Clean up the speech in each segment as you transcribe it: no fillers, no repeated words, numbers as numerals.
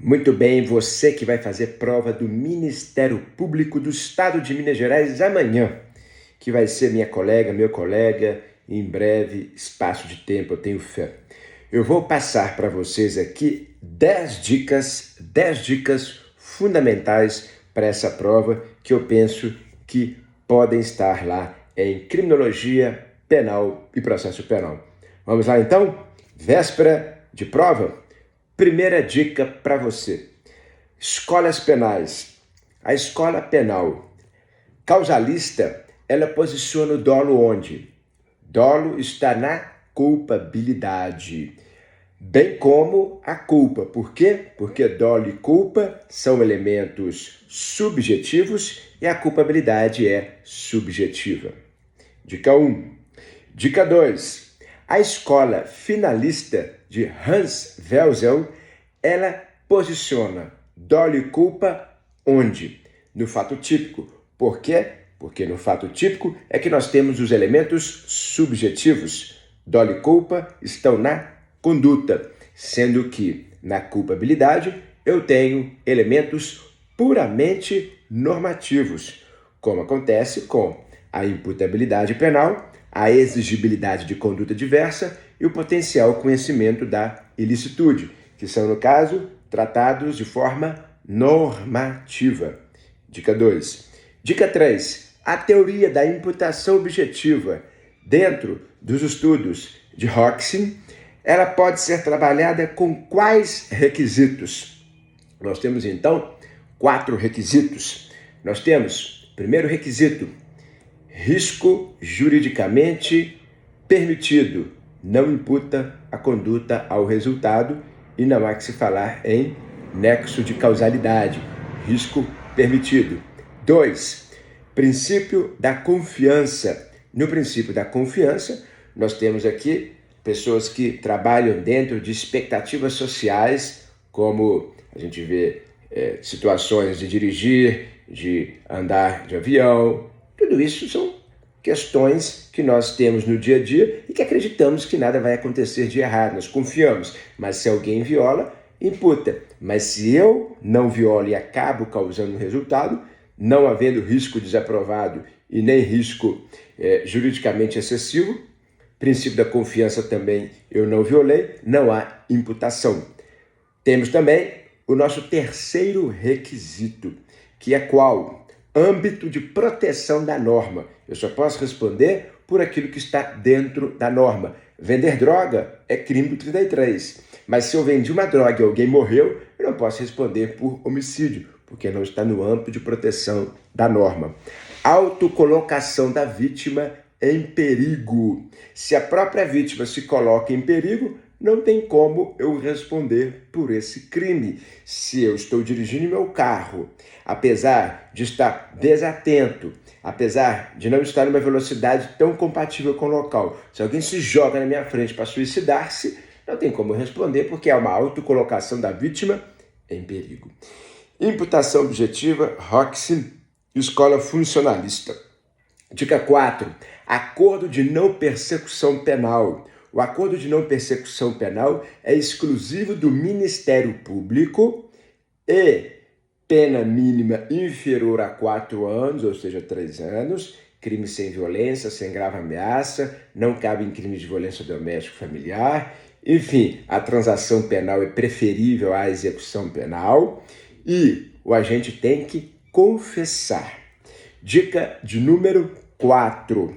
Muito bem, você que vai fazer prova do Ministério Público do Estado de Minas Gerais amanhã, que vai ser minha colega, meu colega, em breve espaço de tempo, eu tenho fé. Eu vou passar para vocês aqui 10 dicas fundamentais para essa prova que eu penso que podem estar lá em criminologia penal e processo penal. Vamos lá então? Véspera de prova? Primeira dica para você. Escolas penais. A escola penal causalista, ela posiciona o dolo onde? Dolo está na culpabilidade, bem como a culpa. Por quê? Porque dolo e culpa são elementos subjetivos e a culpabilidade é subjetiva. Dica 1. Dica 2. A escola finalista de Hans Welzel, ela posiciona dolo e culpa onde? No fato típico. Por quê? Porque no fato típico é que nós temos os elementos subjetivos. Dolo e culpa estão na conduta, sendo que na culpabilidade eu tenho elementos puramente normativos, como acontece com a imputabilidade penal, a exigibilidade de conduta diversa e o potencial conhecimento da ilicitude, que são, no caso, tratados de forma normativa. Dica 2. Dica 3. A teoria da imputação objetiva dentro dos estudos de Hoxie, ela pode ser trabalhada com quais requisitos? Nós temos, então, 4 requisitos. Nós temos, primeiro requisito, risco juridicamente permitido, não imputa a conduta ao resultado e não há que se falar em nexo de causalidade, risco permitido. 2. Princípio da confiança. No princípio da confiança, nós temos aqui pessoas que trabalham dentro de expectativas sociais, como a gente vê situações de dirigir, de andar de avião. Tudo isso são questões que nós temos no dia a dia e que acreditamos que nada vai acontecer de errado. Nós confiamos, mas se alguém viola, imputa. Mas se eu não violo e acabo causando um resultado, não havendo risco desaprovado e nem risco juridicamente excessivo, princípio da confiança também eu não violei, não há imputação. Temos também o nosso terceiro requisito, que é qual? Âmbito de proteção da norma. Eu só posso responder por aquilo que está dentro da norma. Vender droga é crime do 33. Mas se eu vendi uma droga e alguém morreu, eu não posso responder por homicídio, porque não está no âmbito de proteção da norma. Autocolocação da vítima em perigo. Se a própria vítima se coloca em perigo, não tem como eu responder por esse crime. Se eu estou dirigindo meu carro, apesar de estar desatento, apesar de não estar numa velocidade tão compatível com o local, se alguém se joga na minha frente para suicidar-se, não tem como eu responder porque é uma autocolocação da vítima em perigo. Imputação objetiva, Hoxie, escola funcionalista. Dica 4. Acordo de não persecução penal. O acordo de não persecução penal é exclusivo do Ministério Público e pena mínima inferior a 4 anos, ou seja, 3 anos, crime sem violência, sem grave ameaça, não cabe em crime de violência doméstica familiar, enfim, a transação penal é preferível à execução penal e o agente tem que confessar. Dica de número 4.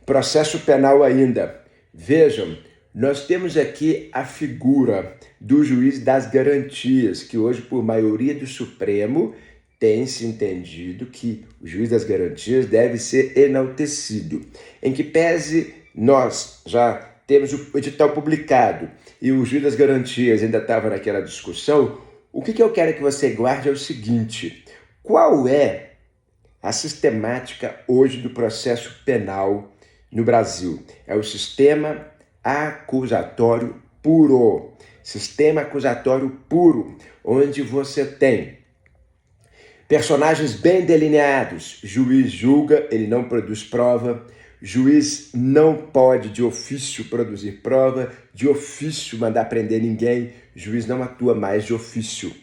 Processo penal ainda. Vejam, nós temos aqui a figura do juiz das garantias, que hoje, por maioria do Supremo, tem se entendido que o juiz das garantias deve ser enaltecido. Em que pese nós já temos o edital publicado e o juiz das garantias ainda estava naquela discussão, o que eu quero que você guarde é o seguinte: qual é a sistemática hoje do processo penal no Brasil? É o sistema acusatório puro. Sistema acusatório puro, onde você tem personagens bem delineados. Juiz julga, ele não produz prova. Juiz não pode de ofício produzir prova, de ofício mandar prender ninguém. Juiz não atua mais de ofício.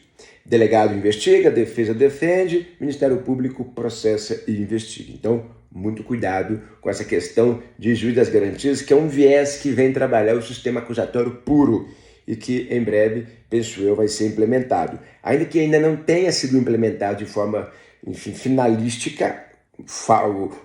Delegado investiga, defesa defende, Ministério Público processa e investiga. Então, muito cuidado com essa questão de juiz das garantias, que é um viés que vem trabalhar o sistema acusatório puro e que em breve, penso eu, vai ser implementado. Ainda que ainda não tenha sido implementado de forma, enfim, finalística,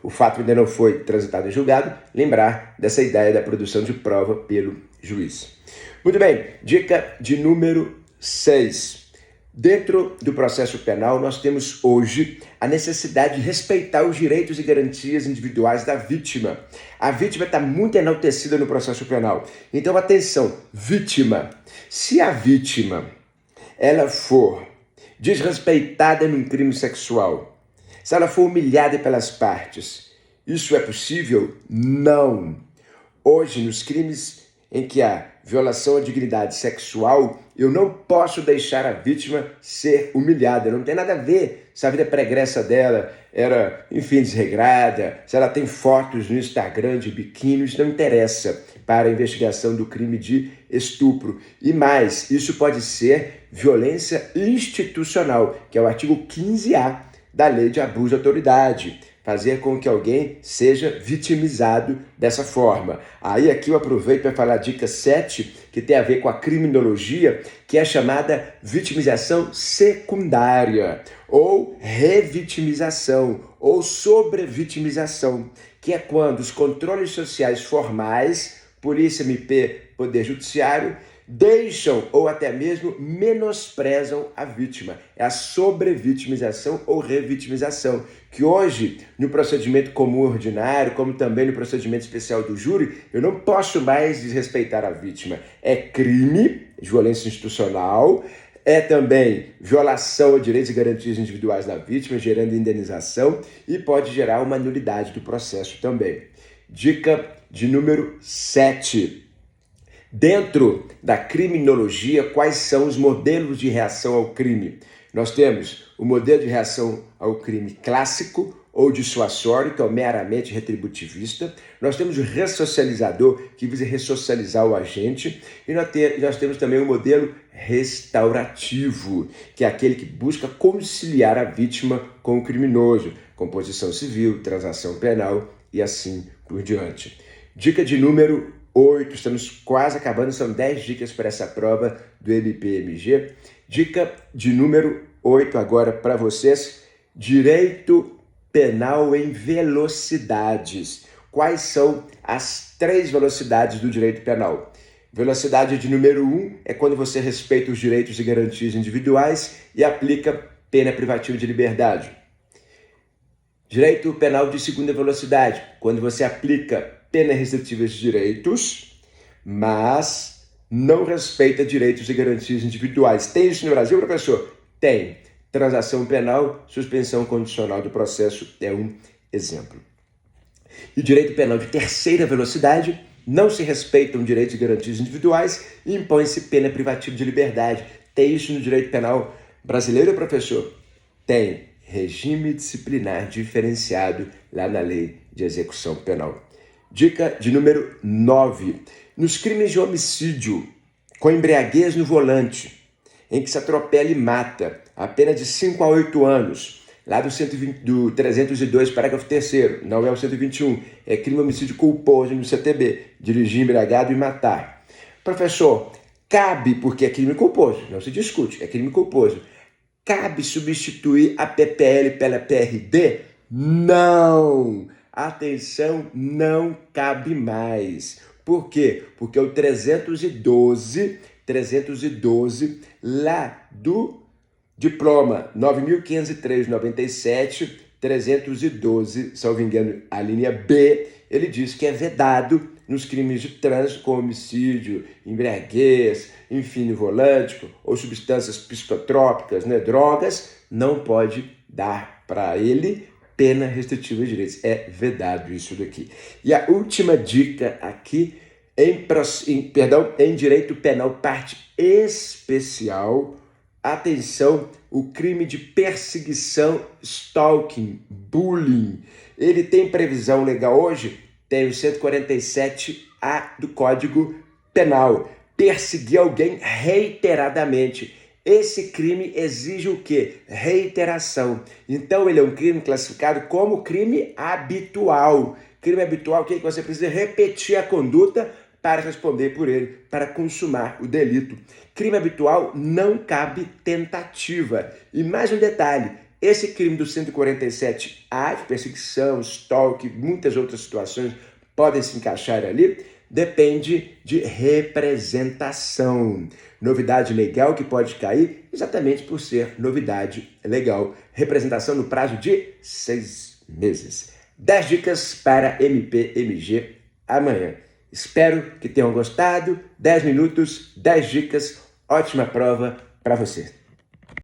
o fato ainda não foi transitado em julgado, lembrar dessa ideia da produção de prova pelo juiz. Muito bem, dica de número 6. Dentro do processo penal, nós temos hoje a necessidade de respeitar os direitos e garantias individuais da vítima. A vítima está muito enaltecida no processo penal. Então, atenção, vítima. Se a vítima ela for desrespeitada num crime sexual, se ela for humilhada pelas partes, isso é possível? Não. Hoje, nos crimes em que há violação à dignidade sexual, eu não posso deixar a vítima ser humilhada. Não tem nada a ver se a vida pregressa dela era, enfim, desregrada, se ela tem fotos no Instagram de biquíni, isso não interessa para a investigação do crime de estupro. E mais, isso pode ser violência institucional, que é o artigo 15A da Lei de Abuso de Autoridade. Fazer com que alguém seja vitimizado dessa forma. Aí aqui eu aproveito para falar a dica 7, que tem a ver com a criminologia, que é a chamada vitimização secundária, ou revitimização, ou sobrevitimização, que é quando os controles sociais formais, Polícia, MP, Poder Judiciário, deixam ou até mesmo menosprezam a vítima. É a sobrevitimização ou revitimização, que hoje, no procedimento comum ordinário, como também no procedimento especial do júri, eu não posso mais desrespeitar a vítima. É crime de violência institucional, é também violação a direitos e garantias individuais da vítima, gerando indenização e pode gerar uma nulidade do processo também. Dica de número 7. Dentro da criminologia, quais são os modelos de reação ao crime? Nós temos o modelo de reação ao crime clássico ou dissuasório, que é o meramente retributivista. Nós temos o ressocializador, que visa ressocializar o agente. E nós temos também o modelo restaurativo, que é aquele que busca conciliar a vítima com o criminoso, composição civil, transação penal e assim por diante. Dica de número 8, estamos quase acabando, são 10 dicas para essa prova do MPMG. Dica de número 8 agora para vocês, direito penal em velocidades. Quais são as 3 velocidades do direito penal? Velocidade de número 1 é quando você respeita os direitos e garantias individuais e aplica pena privativa de liberdade. Direito penal de segunda velocidade, quando você aplica pena restritiva de direitos, mas não respeita direitos e garantias individuais. Tem isso no Brasil, professor? Tem. Transação penal, suspensão condicional do processo é um exemplo. E direito penal de terceira velocidade, não se respeitam direitos e garantias individuais e impõe-se pena privativa de liberdade. Tem isso no direito penal brasileiro, professor? Tem. Regime disciplinar diferenciado lá na Lei de Execução Penal. Dica de número 9. Nos crimes de homicídio com embriaguez no volante, em que se atropela e mata, a pena de 5 a 8 anos, lá do 302, parágrafo 3º, não é o 121, é crime homicídio culposo no CTB, dirigir embriagado e matar. Professor, cabe, porque é crime culposo, não se discute, é crime culposo. Cabe substituir a PPL pela PRD? Não! Atenção, não cabe mais. Por quê? Porque o 312 lá do diploma 9.503/97, 312, salvo engano, a linha B, ele diz que é vedado nos crimes de trânsito com homicídio, embriaguez, enfim, no volante, ou substâncias psicotrópicas, né, drogas, não pode dar para ele pena restritiva de direitos. É vedado isso daqui. E a última dica aqui, em direito penal, parte especial, atenção, o crime de perseguição, stalking, bullying. Ele tem previsão legal hoje? Tem o 147A do Código Penal. Perseguir alguém reiteradamente Esse crime exige o quê? Reiteração. Então ele é um crime classificado como crime habitual. Crime habitual, que você precisa repetir a conduta para responder por ele, para consumar o delito. Crime habitual não cabe tentativa. E mais um detalhe, esse crime do 147A, de perseguição, stalk, muitas outras situações podem se encaixar ali, depende de representação. Novidade legal que pode cair exatamente por ser novidade legal. Representação no prazo de 6 meses. 10 dicas para MPMG amanhã. Espero que tenham gostado. 10 minutos, 10 dicas, ótima prova para você.